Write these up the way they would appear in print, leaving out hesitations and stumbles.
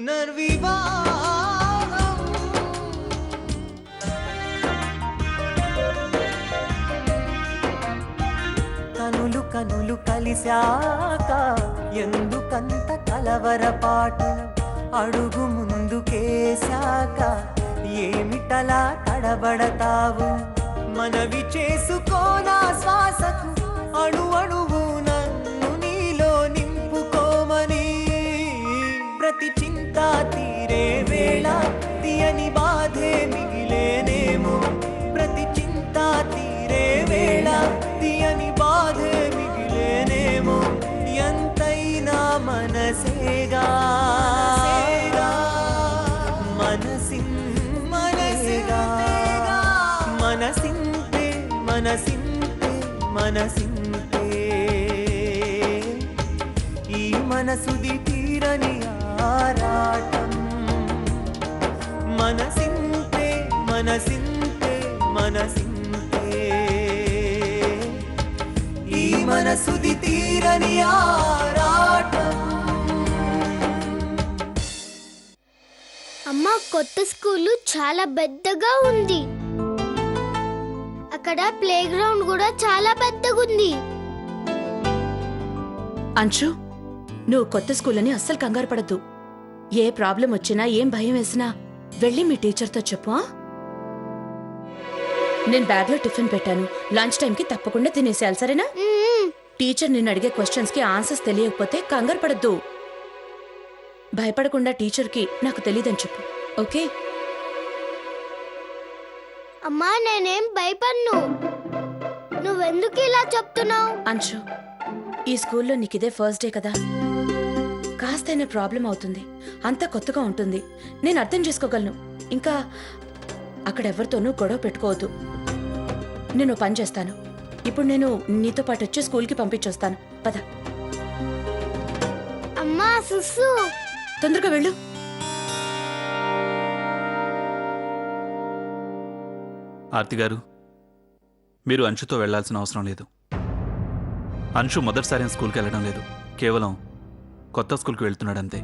పునర్వివాహం కనులు కనులు కలిశాక ఎందుకంత కలవరపాటు అడుగు ముందుకేశాక ఏమిటలా తడబడతావు మనవి చేసుకోనా శ్వాసకు అణు అణువు నన్ను నీలో నింపుకోమని ప్రతి చింత తీరే వేళ తీయని బాధే మిగిలేనేమో ప్రతి చింత తీరే వేళ తీయని బాధే మిగిలేనేమో ఎంతైనా మనసేగా మనసింతే మనసింతే మనసింతే ఈ మనసుది తీరని ఆరాటం మనసింతే మనసింతే మనసింతే ఈ మనసుది తీరని ఆరాటం. అమ్మ కొత్త స్కూలు చాలా పెద్దగా ఉంది. అక్కడ ప్లే గ్రౌండ్ కూడా చాలా పెద్దగా ఉంది. అంశు, నువ్వు కొత్త స్కూల్ అని అస్సలు కంగారు పడద్దు. ఏ ప్రాబ్లం వచ్చినా ఏం భయం వేసినా వెళ్ళి మీ టీచర్తో చెప్పు. నేను బ్యాగ్లో టిఫిన్ పెట్టాను. లంచ్ టైంకి తప్పకుండా తినేసేయాలి, సరేనా? టీచర్ నిన్ను అడిగే క్వశ్చన్స్కి ఆన్సర్స్ తెలియకపోతే కంగారు పడద్దు. భయపడకుండా టీచర్కి నాకు తెలియదని చెప్పు, ఓకే? అమ్మా నేనేం భయపడ్ను. నువ్వెందుకు ఇలా చెప్తున్నావు? అంశు, ఈ స్కూల్లో నీకిదే ఫస్ట్ డే కదా, కాస్తైనా ప్రాబ్లం అవుతుంది. అంతా కొత్తగా ఉంటుంది, నేను అర్థం చేసుకోగలను. ఇంకా అక్కడెవరితోనూ గొడవ పెట్టుకోవద్దు. నేను పని చేస్తాను. ఇప్పుడు నేను నీతో పాటు వచ్చి స్కూల్కి పంపించొస్తాను. పద. అమ్మా సుస్సు, తొందరగా వెళ్ళు. ఆర్తి గారు, మీరు అంశుతో వెళ్లాల్సిన అవసరం లేదు. అంశు మొదటిసారి స్కూల్కి వెళ్ళడం లేదు, కేవలం కొత్త స్కూల్కి వెళ్తున్నాడంతే.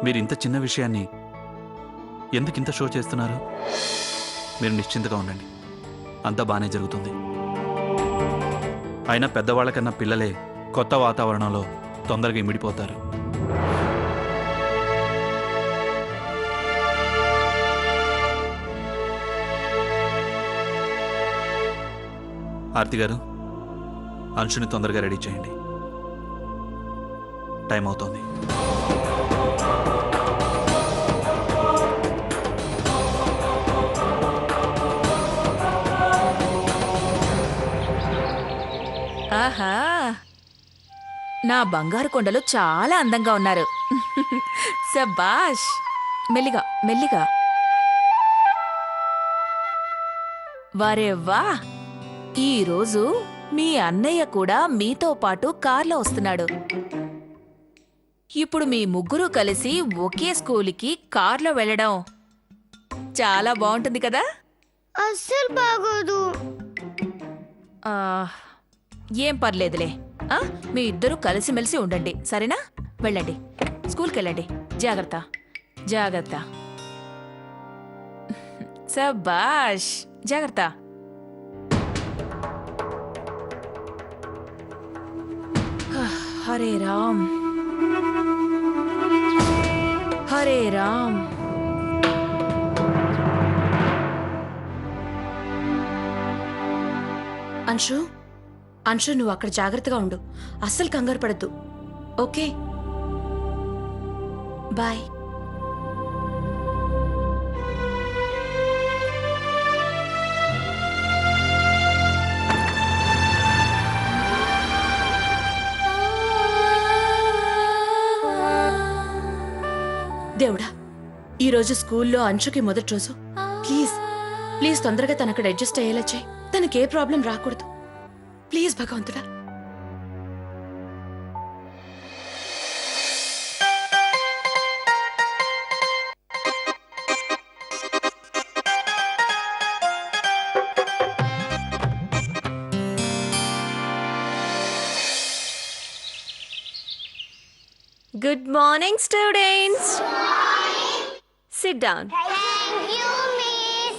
మీరు ఇంత చిన్న విషయాన్ని ఎందుకింత షో చేస్తున్నారు? మీరు నిశ్చింతగా ఉండండి, అంతా బాగానే జరుగుతుంది. అయినా పెద్దవాళ్ళకన్నా పిల్లలే కొత్త వాతావరణంలో తొందరగా ఇమిడిపోతారు. ఆర్తి గారు, అంశుని తొందరగా రెడీ చేయండి, టైం అవుతోంది. ఆహా, నా బంగారు కొండలు చాలా అందంగా ఉన్నారు. శబాష్. మెల్లిగా మెల్లిగా. వారే వా, ఈరోజు మీ అన్నయ్య కూడా మీతో పాటు కార్లో వస్తున్నాడు. ఇప్పుడు మీ ముగ్గురు కలిసి ఒకే స్కూలుకి కార్లో వెళ్ళడం చాలా బాగుంటుంది కదా? అస్సలు బాగోదు. ఏం పర్లేదులే. మీ ఇద్దరు కలిసిమెలిసి ఉండండి, సరేనా? వెళ్ళండి, స్కూల్కి వెళ్ళండి. జాగ్రత్త జాగ్రత్త. శబాష్, జాగ్రత్త. హరే రామ్ హరే రామ్. అంశు, అంశు, నువ్వు అక్కడ జాగ్రత్తగా ఉండు, అస్సలు కంగారు పడద్దు, ఓకే? బాయ్. దేవుడా, ఈరోజు స్కూల్లో అంశుకి మొదటి రోజు. ప్లీజ్ ప్లీజ్ తొందరగా తను అక్కడ అడ్జస్ట్ అయ్యేలా చేయి. తనకే ప్రాబ్లం రాకూడదు, ప్లీజ్ భగవంతుడా. Good morning, students. Sit down. Thank you, miss.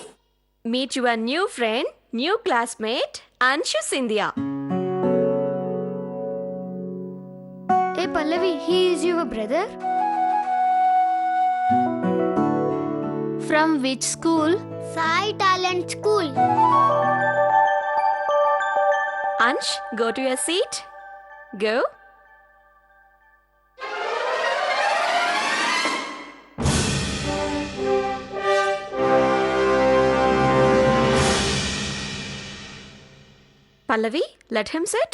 Meet your new friend, new classmate, Anshu Sindhya. Hey Pallavi, he is your brother? From which school? Sai Talent School. Ansh, go to your seat. Go. Pallavi, let him sit.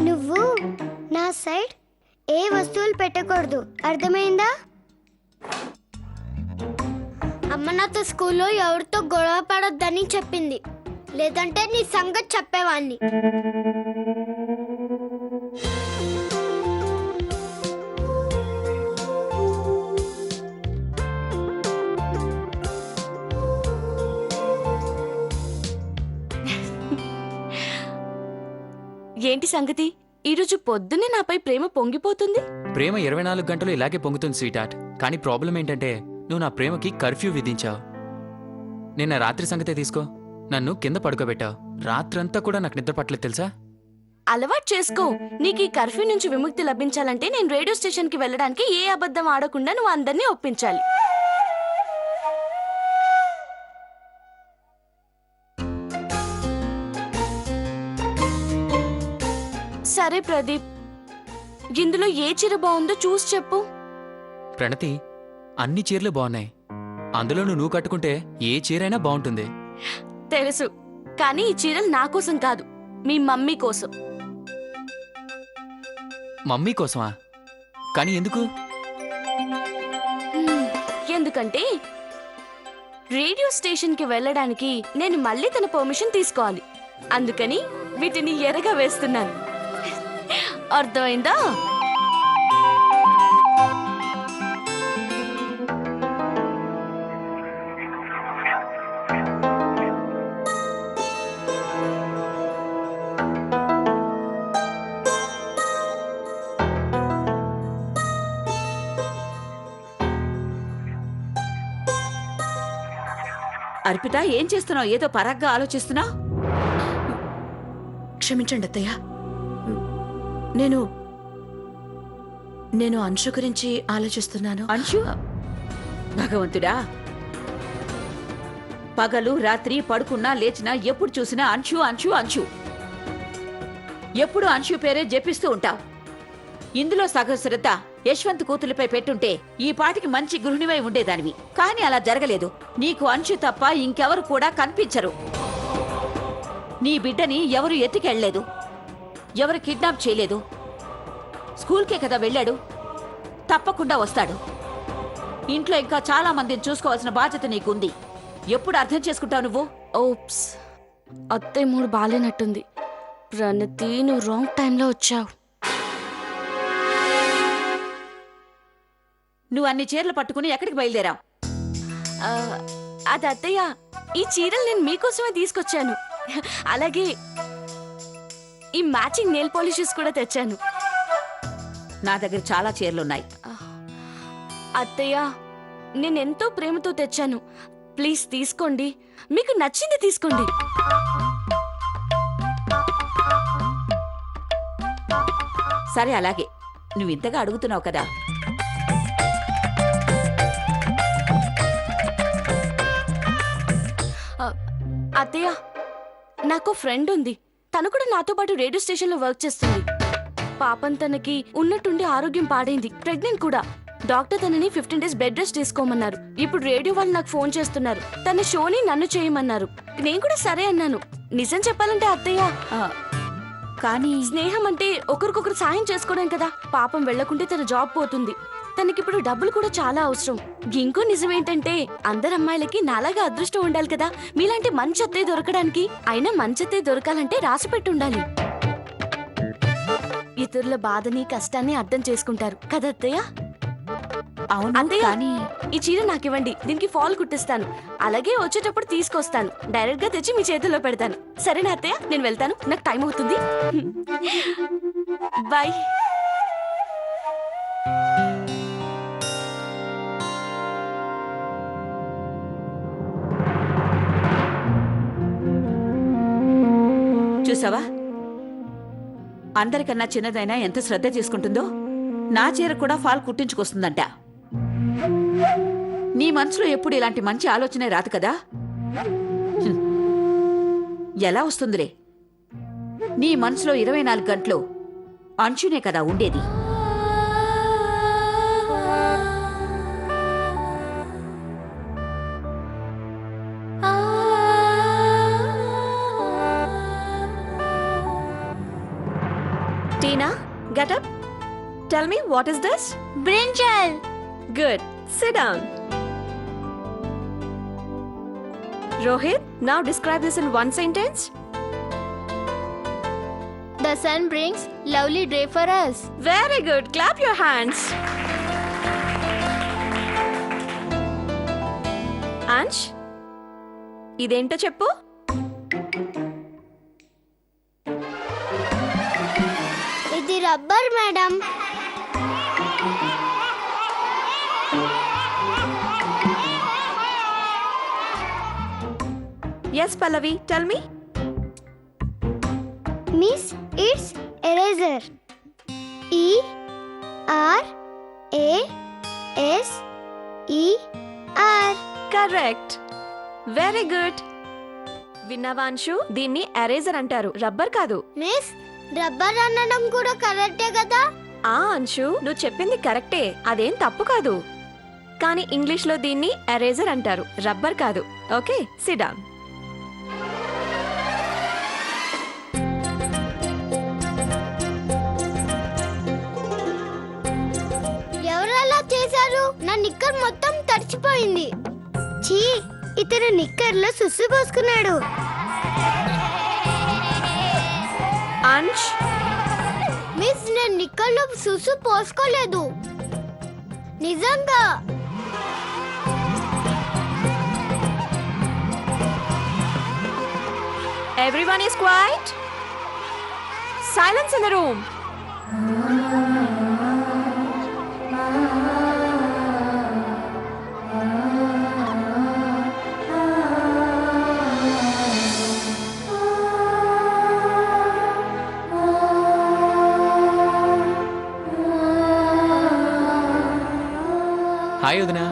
నువ్వు నా side ఏ వస్తువులు పెట్టకూడదు, అర్థమైందా? అమ్మ నాతో స్కూల్లో ఎవరితో గొడవ పడొద్దని చెప్పింది, లేదంటే నీ సంగతి చెప్పేవాణ్ణి. ఏంటి సంగతి? ఈరోజు పొద్దున్నే నాపై ప్రేమ పొంగిపోతుంది. ప్రేమ 24 గంటలు ఇలాగే పొంగుతుంది స్వీట్ హార్ట్. కానీ ప్రాబ్లం ఏంటంటే నువ్వు నా ప్రేమకి కర్ఫ్యూ విధించావు. నిన్న రాత్రి సంగతే తీసుకో, నన్ను కింద పడుకోబెట్టావు. రాత్రంతా కూడా నాకు నిద్ర పట్టలేదు తెలుసా? అలవాటు చేసుకో. నీకు ఈ కర్ఫ్యూ నుంచి విముక్తి లభించాలంటే నేను రేడియో స్టేషన్ కి వెళ్ళడానికి ఏ అబద్ధం ఆడకుండా నువ్వు అందరినీ ఒప్పించాలి. సరే ప్రదీప్, ఇందులో ఏ చీర బాగుందో చూసి చెప్పు. ప్రణతి, అన్ని చీరలు బాగున్నాయి. అందులో నువ్వు కట్టుకుంటే ఏ చీరైనా బాగుంటుంది. తెలుసు, కానీ ఈ చీరలు నా కోసం కాదు, మీ మమ్మీ కోసం. మమ్మీ కోసమా? కానీ ఎందుకు? ఎందుకంటే రేడియో స్టేషన్ కి వెళ్ళడానికి నేను మళ్ళీ తన పర్మిషన్ తీసుకోవాలి. అందుకని వీటిని ఎరగా వేస్తున్నాను. అర్థమైందా? అర్పిత, ఏం చేస్తున్నావు? ఏదో పరాగ్గా ఆలోచిస్తున్నావు. క్షమించండి అత్తయ్య, నేను అంశు గురించి ఆలోచిస్తున్నాను. అంశు? భగవంతుడా, పగలు రాత్రి పడుకున్నా లేచినా ఎప్పుడు చూసినా అంశు అంశు అంశు. ఎప్పుడు అంశు పేరే జపిస్తూ ఉంటావు. ఇందులో సగం శ్రద్ధ యశ్వంత్ కూతురిపై పెట్టుంటే ఈ పాటికి మంచి గృహిణివై ఉండేదానివి. కానీ అలా జరగలేదు. నీకు అంశు తప్ప ఇంకెవరు కూడా కనిపించరు. నీ బిడ్డని ఎవరు ఎత్తుకెళ్లలేదు, ఎవరు కిడ్నాప్ చేయలేదు. స్కూల్కే కదా వెళ్ళాడు, తప్పకుండా వస్తాడు. ఇంట్లో ఇంకా చాలా మందిని చూసుకోవాల్సిన బాధ్యత నీకుంది. ఎప్పుడు అర్థం చేసుకుంటావు నువ్వు? ఓప్స్, అత్తయ్య మూడు బాలేనట్టుంది. ప్రణతి, నువ్వు రాంగ్ టైంలో వచ్చావు. నువ్వు అన్ని చీరలు పట్టుకుని ఎక్కడికి బయలుదేరావు? అది అత్తయ్య, ఈ చీరలు నేను మీకోసమే తీసుకొచ్చాను. అలాగే ఈ మ్యాచింగ్ నెయిల్ పాలిషెస్ కూడా తెచ్చాను. నా దగ్గర చాలా చీరలున్నాయి. అత్తయ్య, నేనెంతో ప్రేమతో తెచ్చాను. ప్లీజ్ తీసుకోండి, మీకు నచ్చింది తీసుకోండి. సరే, అలాగే. నువ్వు ఇంతగా అడుగుతున్నావు కదా. అత్తయ్య, నాకు ఫ్రెండ్ ఉంది. తను కూడా నాతో పాటు రేడియో స్టేషన్ లో వర్క్ చేస్తుంది. పాపం తనకి ఉన్నట్టుండి ఆరోగ్యం పాడైంది, ప్రెగ్నెంట్ కూడా. డాక్టర్ తనని 15 days బెడ్ రెస్ట్ తీసుకోమన్నారు. ఇప్పుడు రేడియో వాళ్ళు నాకు ఫోన్ చేస్తున్నారు. తన షోని నన్ను చేయమన్నారు. నేను కూడా సరే అన్నాను. నిజం చెప్పాలంటే అత్తయ్య, కానీ స్నేహం అంటే ఒకరికొకరు సాయం చేసుకోవడం కదా. పాపం వెళ్లకుంటే తన జాబ్ పోతుంది. తనకిప్పుడు డబ్బులు కూడా చాలా అవసరం. ఇంకో నిజమేంటంటే అందరు అమ్మాయిలకి నాలాగా అదృష్టం ఉండాలి కదా, మీలాంటి మంచి అత్తయ్య దొరకడానికి. అయినా మంచి అత్తయ్య దొరకాలంటే రాసి పెట్టి ఉండాలి. ఇతరుల బాధని కష్టాన్ని అర్థం చేసుకుంటారు కదా అత్తయ్య. అవును అత్తయ్య, కానీ ఈ చీర నాకు ఇవ్వండి, దీనికి ఫాల్ కుట్టిస్తాను. అలాగే వచ్చేటప్పుడు తీసుకొస్తాను. డైరెక్ట్ గా తెచ్చి మీ చేతుల్లో పెడతాను. సరేనా అత్తయ్య? నేను వెళ్తాను, నాకు టైం అవుతుంది. బాయ్. చూసావా, అందరికన్నా చిన్నదైనా ఎంత శ్రద్ధ తీసుకుంటుందో. నా చీర కూడా ఫాల్ కుట్టించుకొస్తుందంట. నీ మనసులో ఎప్పుడు ఇలాంటి మంచి ఆలోచనే రాదు కదా. హ్మ్. ఎలా వస్తుందిలే? నీ మనసులో 24 గంటలు అంచునే కదా ఉండేది. టీనా, get up. Tell me, what is this? Brinjal. Good. Sit down. Rohit, now describe this in one sentence. The sun brings lovely day for us. Very good. Clap your hands. Ansh, ఇదేంటో చెప్పు. ఇది rubber madam. Yes, Pallavi, tell me. Miss, it's eraser. E-R-A-S-E-R. Correct. Very good. విన్నావా అంశు? దీన్ని eraser అంటారు, rubber కాదు. Miss, rubber అనడం కూడా కరెక్టే కదా? ఆ అంశు, నువ్వు చెప్పింది కరెక్టే, అదేం తప్పు కాదు. కానీ ఇంగ్లీష్ లో దీన్ని ఎరేజర్ అంటారు, రబ్బర్ కాదు. Okay, SIT down. ఎవరలా చేశారు? నా నిక్కర్ మొత్తం తడిచిపోయింది. ఛీ, ఇతను నిక్కర్లో సుస్సు పోసుకున్నాడు. అంశ్, మిస్, నేను నిక్కర్లో సుస్సు పోసుకోలేదు, నిజంగా. everyone is quiet. Silence in the room. Hi వదినా.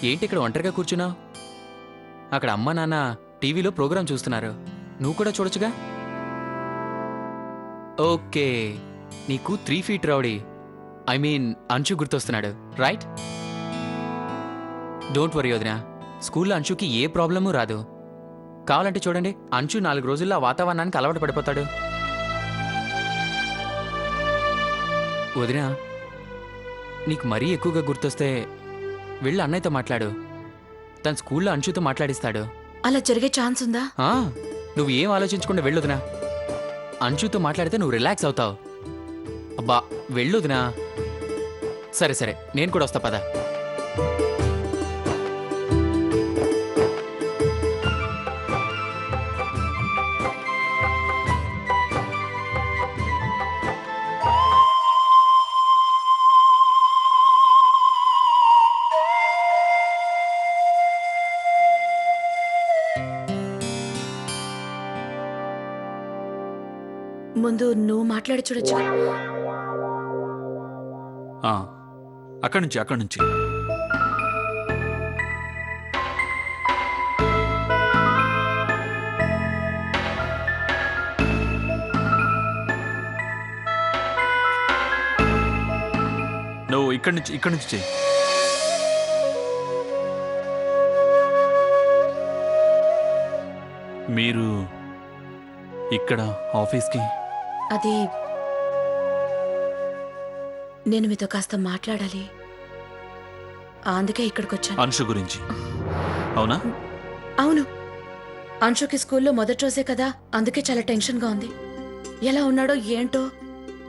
ఏంటి ఇక్కడ ఒంటరిగా కూర్చున్నావు? అక్కడ అమ్మ నాన్న టీవీలో ప్రోగ్రాం చూస్తున్నారు, నువ్వు కూడా చూడొచ్చుగా. ఓకే, నీకు 3 feet rowdy, I mean Anshu గుర్తొస్తున్నాడు, రైట్? డోంట్ వరీ వదినా, స్కూల్లో అంశుకి ఏ ప్రాబ్లము రాదు. కావాలంటే చూడండి, అంశు 4 రోజుల్లో ఆ వాతావరణానికి అలవాటు పడిపోతాడు. వదినా, నీకు మరీ ఎక్కువగా గుర్తొస్తే వెళ్ళి అన్నయ్యతో మాట్లాడు, తన స్కూల్లో అంశుతో మాట్లాడిస్తాడు. అలా జరిగే ఛాన్స్ ఉందా? నువ్వు ఏం ఆలోచించకుండా వెళ్ళొదినా, అంశుతో మాట్లాడితే నువ్వు రిలాక్స్ అవుతావు. అబ్బా వెళ్ళొదినా. సరే సరే, నేను కూడా వస్తా, పద. ముందు నువ్వు మాట్లాడి చూడొచ్చు. అక్కడి నుంచి నువ్వు ఇక్కడి నుంచి చెయ్యి. మీరు ఇక్కడ ఆఫీస్కి? అది నేను మీతో కాస్త మాట్లాడాలి, అందుకే ఇక్కడికి వచ్చాను. అంశు గురించి? అవునా? అవును, అంశుకి స్కూల్లో మొదటి రోజే కదా, అందుకే చాలా టెన్షన్గా ఉంది. ఎలా ఉన్నాడో ఏంటో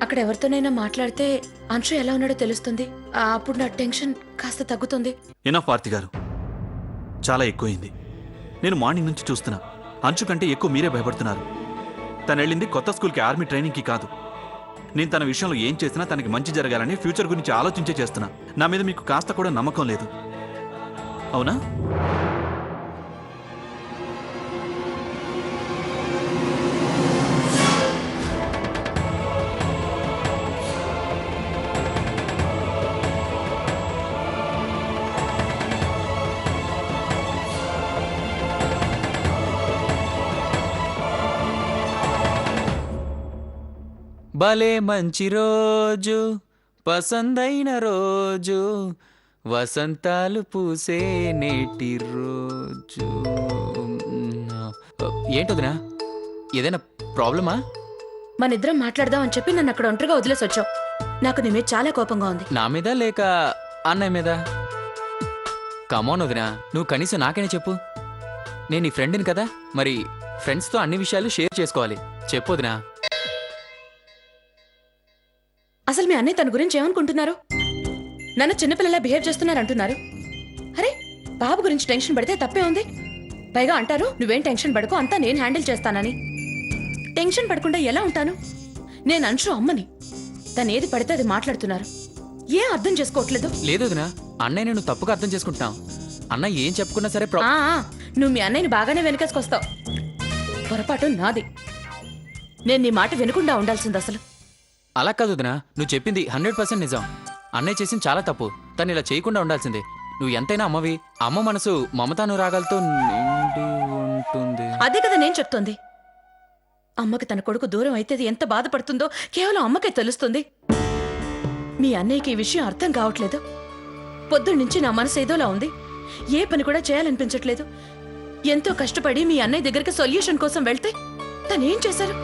అక్కడ ఎవరితోనైనా మాట్లాడితే అంశు ఎలా ఉన్నాడో తెలుస్తుంది. అప్పుడు నా టెన్షన్ కాస్త తగ్గుతుంది. ఎనఫ్ ఆర్తి గారు, చాలా ఎక్కువైంది. నేను మార్నింగ్ నుంచి చూస్తున్నా, అంచు కంటే ఎక్కువ మీరే భయపడుతున్నారు. తను వెళ్ళింది కొత్త స్కూల్కి, ఆర్మీ ట్రైనింగ్కి కాదు. నేను తన విషయంలో ఏం చేసినా తనకి మంచి జరగాలని ఫ్యూచర్ గురించి ఆలోచించే చేస్తున్నా. నా మీద మీకు కాస్త కూడా నమ్మకం లేదు, అవునా? భలే మంచి రోజు, పసందైన రోజు, వసంతాలు పూసే నేటి రోజు. ఏంటొదినా, ఏదైనా ప్రాబ్లమా? మనిద్దరం మాట్లాడదాం అని చెప్పి నన్ను అక్కడ ఒంటరిగా వదిలేసి వచ్చావు. నాకు నీ మీద చాలా కోపంగా ఉంది. నా మీద లేక అన్నయ్య మీద? కమోన్ వదినా, నువ్వు కనీసం నాకైనా చెప్పు. నేను నీ ఫ్రెండ్ని కదా, మరి ఫ్రెండ్స్తో అన్ని విషయాలు షేర్ చేసుకోవాలి. చెప్పు వదినా. అసలు మీ అన్నయ్య తన గురించి ఏమనుకుంటున్నారు? నన్ను చిన్నపిల్లలా బిహేవ్ చేస్తున్నారు అంటున్నారు. అరే, బాబు గురించి టెన్షన్ పడితే తప్పే ఉంది. పైగా అంటారు నువ్వేం టెన్షన్ పడకు, అంతా నేను హ్యాండిల్ చేస్తానని. టెన్షన్ పడకుండా ఎలా ఉంటాను? నేను అంశు అమ్మని. తను ఏది పడితే అది మాట్లాడుతున్నారు. ఏం అర్థం చేసుకోవట్లేదు? లేదు వదినా, అన్నయ్య నేను తప్పుగా అర్థం చేసుకుంటున్నావు. అన్న ఏం చెప్పుకున్నా సరే నువ్వు మీ అన్నయ్యని బాగానే వెనకేసుకొస్తావు. పొరపాటు నాది. నేను నీ మాట వినకుండా ఉండాల్సింది అసలు. అలా కాదు వదినా, నువ్వు చెప్పింది 100% నిజం. అన్నయ్య చేసింది చాలా తప్పు. తను ఇలా చేయకుండా ఉండాల్సిందే. నువ్వు ఎంతైనా అమ్మవి. అమ్మ మనసు మమతానురాగాలతో నిండి ఉంటుంది. అదే కదా నేను చెప్తోంది. అమ్మకి తన కొడుకు దూరం అయితే అది ఎంత బాధపడుతుందో కేవలం అమ్మకే తెలుస్తుంది. మీ అన్నయ్యకి ఈ విషయం అర్థం కావట్లేదు. పొద్దున్నుంచి నా మనసు ఏదోలా ఉంది. ఏ పని కూడా చేయాలనిపించట్లేదు. ఎంతో కష్టపడి మీ అన్నయ్య దగ్గరికి సొల్యూషన్ కోసం వెళ్తే తనేం చేశారు?